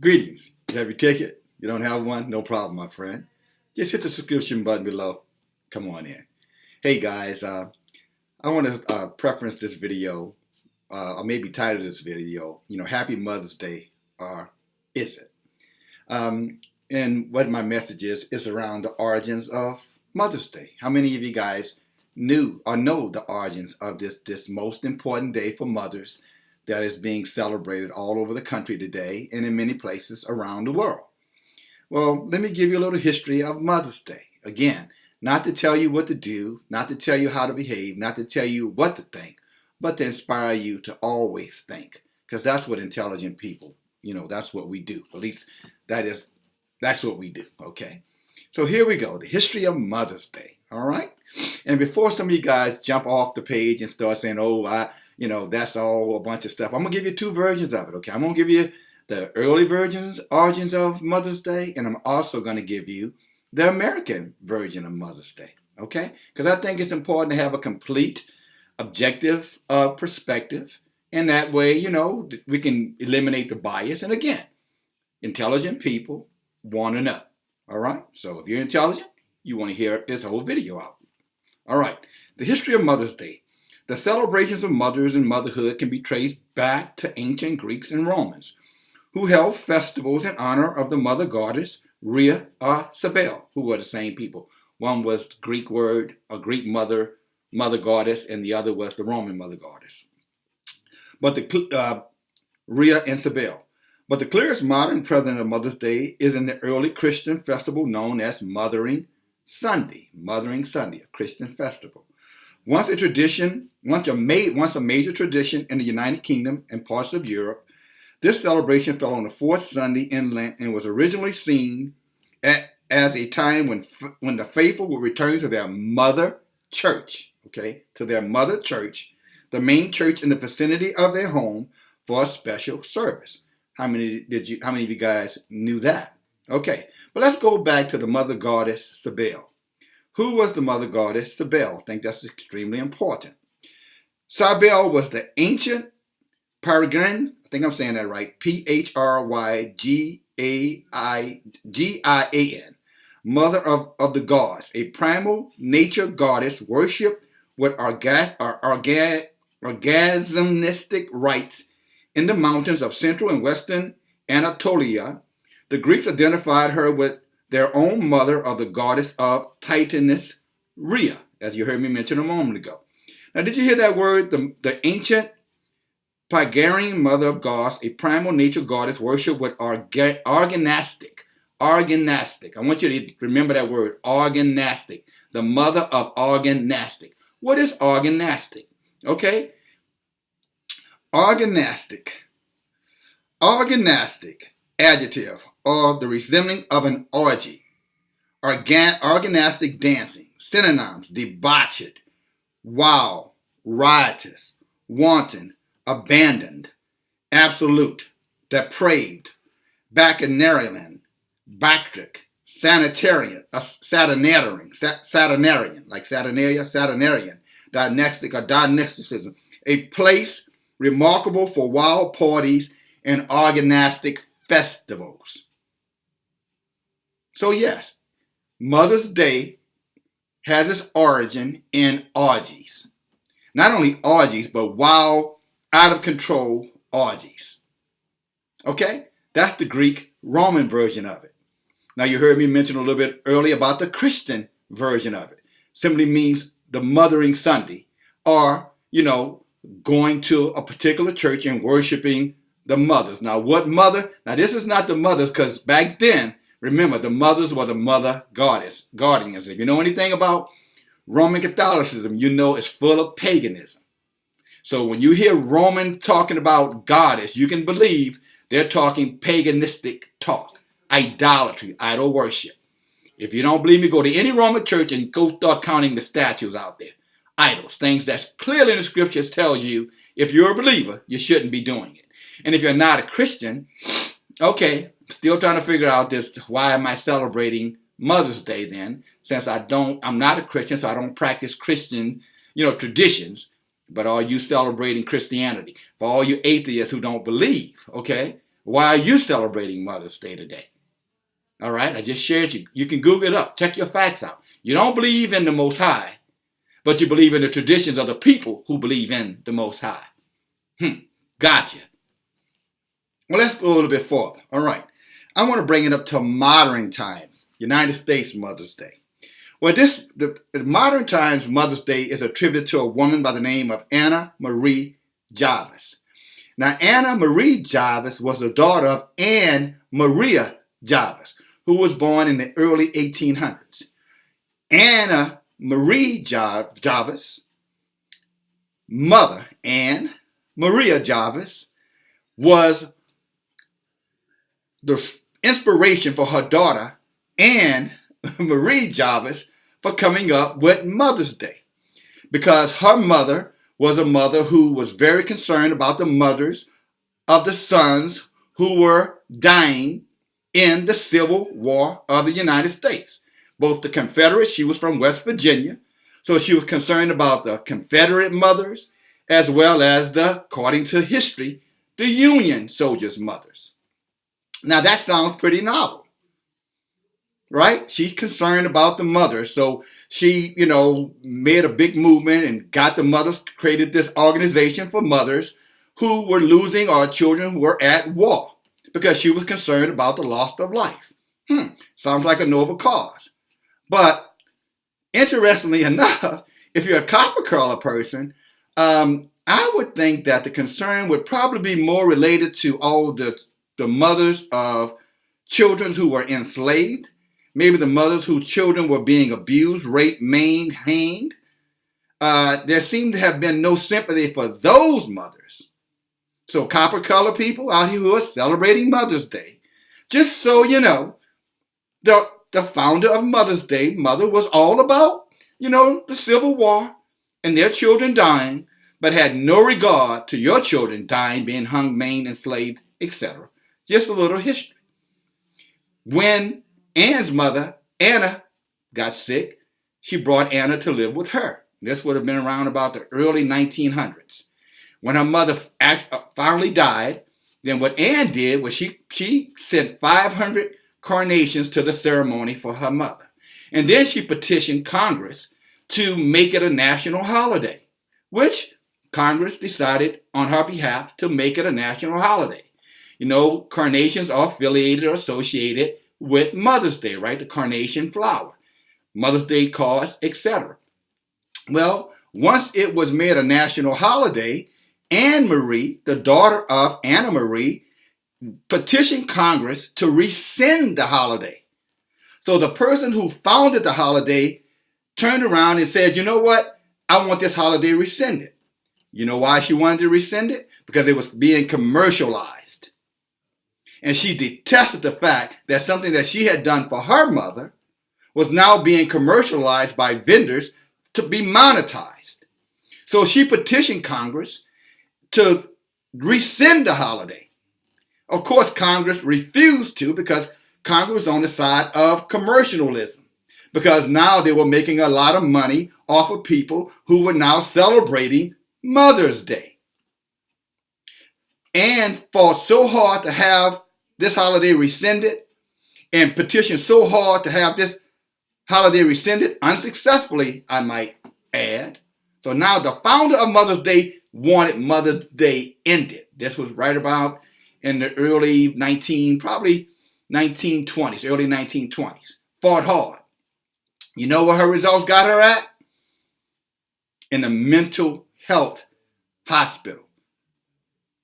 Greetings. You have your ticket? You don't have one? No problem, my friend. Just hit the subscription button below. Come on in. Hey guys, I want to preference this video, or maybe title this video, Happy Mother's Day, or is it? And what my message is around the origins of Mother's Day. How many of you guys knew or know the origins of this most important day for mothers that is being celebrated all over the country today and in many places around the world? Well, let me give you a little history of Mother's Day. Again, not to tell you what to do, not to tell you how to behave, not to tell you what to think, but to inspire you to always think, because that's what intelligent people, that's what we do. At least that's what we do, okay? So here we go, the history of Mother's Day, all right? And before some of you guys jump off the page and start saying, that's all a bunch of stuff, I'm going to give you two versions of it, okay? I'm going to give you the early origins of Mother's Day, and I'm also going to give you the American version of Mother's Day, okay? Because I think it's important to have a complete, objective perspective, and that way, we can eliminate the bias. And again, intelligent people want to know, all right? So if you're intelligent, you want to hear this whole video out. All right, the history of Mother's Day. The celebrations of mothers and motherhood can be traced back to ancient Greeks and Romans, who held festivals in honor of the mother goddess Rhea or Cybele, who were the same people. One was the Greek word, a Greek mother goddess, and the other was the Roman mother goddess. But Rhea and Cybele. But the clearest modern precedent of Mother's Day is in the early Christian festival known as Mothering Sunday, a Christian festival. Once a major tradition in the United Kingdom and parts of Europe, this celebration fell on the fourth Sunday in Lent and was originally seen as a time when the faithful would return to their mother church, the main church in the vicinity of their home for a special service. How many of you guys knew that? Okay, but let's go back to the mother goddess Cybele. Who was the mother goddess Cybele? I think that's extremely important. Cybele was the ancient Paragian, I think I'm saying that right, Phrygian, mother of the gods, a primal nature goddess worshipped with orgasmistic rites in the mountains of central and western Anatolia. The Greeks identified her with their own mother of the goddess of Titaness, Rhea, as you heard me mention a moment ago. Now, did you hear that word? The ancient Pythagorean mother of gods, a primal nature goddess worshipped with orgasmistic. I want you to remember that word, orgasmistic. The mother of orgasmistic. What is orgasmistic? Okay? Orgasmistic, adjective, or the resembling of an orgy. Orgasmistic dancing. Synonyms: debauched, wild, riotous, wanton, abandoned, absolute, depraved, bacchanalian, bactric, sanitarian, like Saturnalia, Saturnarian, Diagnostic or Diagnosticism, a place remarkable for wild parties and orgasmic festivals. So yes, Mother's Day has its origin in orgies. Not only orgies, but wild, out of control orgies. Okay? That's the Greek Roman version of it. Now you heard me mention a little bit earlier about the Christian version of it. Simply means the Mothering Sunday, or, going to a particular church and worshiping the mothers. Now what mother? Now this is not the mothers, because back then, remember, the mothers were the mother guardians. If you know anything about Roman Catholicism, you know it's full of paganism. So when you hear Roman talking about goddess, you can believe they're talking paganistic talk, idolatry, idol worship. If you don't believe me, go to any Roman church and go start counting the statues out there. Idols, things that's clearly in the scriptures tells you if you're a believer, you shouldn't be doing it. And if you're not a Christian, okay, still trying to figure out this, why am I celebrating Mother's Day then, since I'm not a Christian, so I don't practice Christian, traditions. But are you celebrating Christianity? For all you atheists who don't believe, okay? Why are you celebrating Mother's Day today? All right, I just shared you. You can Google it up. Check your facts out. You don't believe in the Most High, but you believe in the traditions of the people who believe in the Most High. Gotcha. Well, let's go a little bit further. All right. I want to bring it up to modern times, United States Mother's Day. Well, the modern times Mother's Day is attributed to a woman by the name of Anna Marie Jarvis. Now, Anna Marie Jarvis was the daughter of Anne Maria Jarvis, who was born in the early 1800s. Anna Marie Jarvis' mother, Anne Maria Jarvis, was the inspiration for her daughter, Anne Marie Jarvis, for coming up with Mother's Day. Because her mother was a mother who was very concerned about the mothers of the sons who were dying in the Civil War of the United States. Both the Confederates, she was from West Virginia, so she was concerned about the Confederate mothers, as well as according to history, the Union soldiers' mothers. Now that sounds pretty novel, right? She's concerned about the mothers, so she, made a big movement and got the mothers, created this organization for mothers who were losing or children who were at war, because she was concerned about the loss of life. Sounds like a noble cause. But interestingly enough, if you're a copper color person, I would think that the concern would probably be more related to all the mothers of children who were enslaved, maybe the mothers whose children were being abused, raped, maimed, hanged. There seemed to have been no sympathy for those mothers. So copper color people out here who are celebrating Mother's Day, just so you know, the founder of Mother's Day, mother, was all about, the Civil War and their children dying, but had no regard to your children dying, being hung, maimed, enslaved, etc. Just a little history. When Anne's mother, Anna, got sick, she brought Anna to live with her. This would have been around about the early 1900s. When her mother finally died, then what Anne did was she sent 500 carnations to the ceremony for her mother. And then she petitioned Congress to make it a national holiday, which Congress decided on her behalf to make it a national holiday. Carnations are affiliated or associated with Mother's Day, right? The carnation flower, Mother's Day cards, etc. Well, once it was made a national holiday, Anne Marie, the daughter of Anna Marie, petitioned Congress to rescind the holiday. So the person who founded the holiday turned around and said, you know what? I want this holiday rescinded. You know why she wanted to rescind it? Because it was being commercialized. And she detested the fact that something that she had done for her mother was now being commercialized by vendors to be monetized. So she petitioned Congress to rescind the holiday. Of course, Congress refused to, because Congress was on the side of commercialism, because now they were making a lot of money off of people who were now celebrating Mother's Day. And fought so hard to have this holiday rescinded, and petitioned so hard to have this holiday rescinded, unsuccessfully, I might add. So now the founder of Mother's Day wanted Mother's Day ended. This was right about in the early 1920s, early 1920s. Fought hard. You know where her results got her at? In a mental health hospital.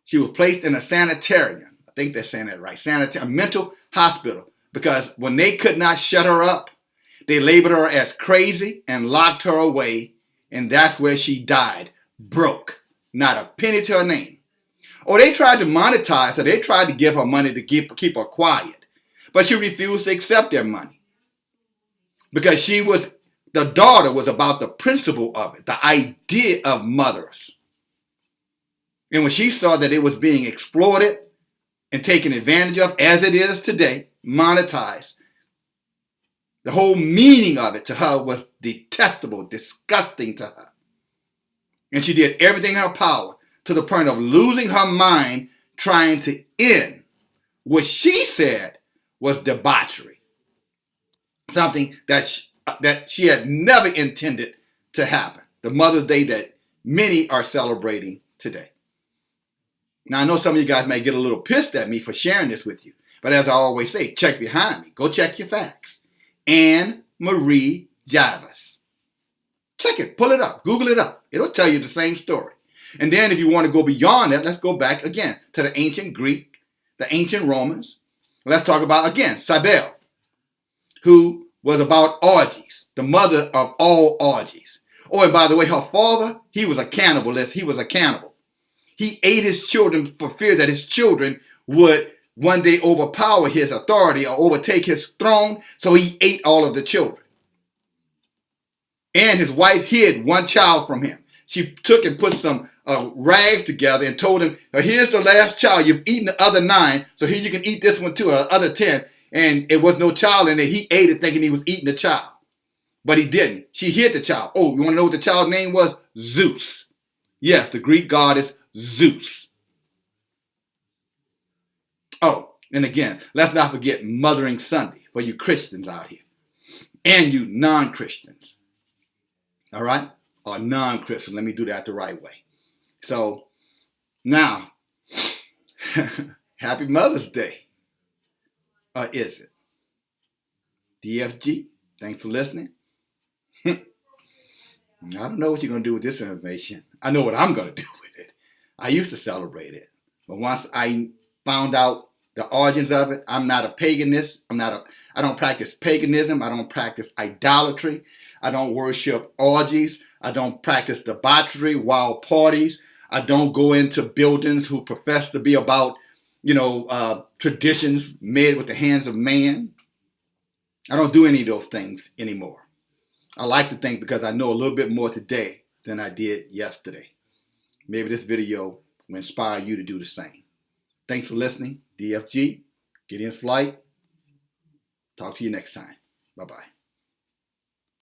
She was placed in a sanitarium. I think they're saying that right. A mental hospital. Because when they could not shut her up, they labeled her as crazy and locked her away. And that's where she died. Broke. Not a penny to her name. Or they tried to monetize her. They tried to give her money to keep her quiet. But she refused to accept their money. Because the daughter was about the principle of it. The idea of mothers. And when she saw that it was being exploited and taken advantage of, as it is today, monetized, the whole meaning of it to her was detestable, disgusting to her. And she did everything in her power to the point of losing her mind trying to end what she said was debauchery, something that she had never intended to happen. The Mother's Day that many are celebrating today. Now, I know some of you guys may get a little pissed at me for sharing this with you, but as I always say, check behind me. Go check your facts. Anne Marie Jarvis. Check it. Pull it up. Google it up. It'll tell you the same story. And then if you want to go beyond that, let's go back again to the ancient Greek, the ancient Romans. Let's talk about, again, Cybele, who was about orgies, the mother of all orgies. Oh, and by the way, her father, he was a cannibalist. He was a cannibal. He ate his children for fear that his children would one day overpower his authority or overtake his throne. So he ate all of the children. And his wife hid one child from him. She took and put some rags together and told him, here's the last child. You've eaten the other 9. So here you can eat this one too, the other 10. And it was no child in it. He ate it thinking he was eating the child. But he didn't. She hid the child. Oh, you want to know what the child's name was? Zeus. Yes, the Greek goddess Zeus. Oh, and again, let's not forget Mothering Sunday for you Christians out here. And you non-Christians. All right? Or non-Christian. Let me do that the right way. So, now, happy Mother's Day. Or is it? DFG, thanks for listening. I don't know what you're going to do with this information. I know what I'm going to do with it. I used to celebrate it. But once I found out the origins of it, I'm not a paganist. I don't practice paganism. I don't practice idolatry. I don't worship orgies. I don't practice debauchery, wild parties. I don't go into buildings who profess to be about, traditions made with the hands of man. I don't do any of those things anymore. I like to think because I know a little bit more today than I did yesterday. Maybe this video will inspire you to do the same. Thanks for listening. DFG, Gideon's Flight. Talk to you next time. Bye-bye.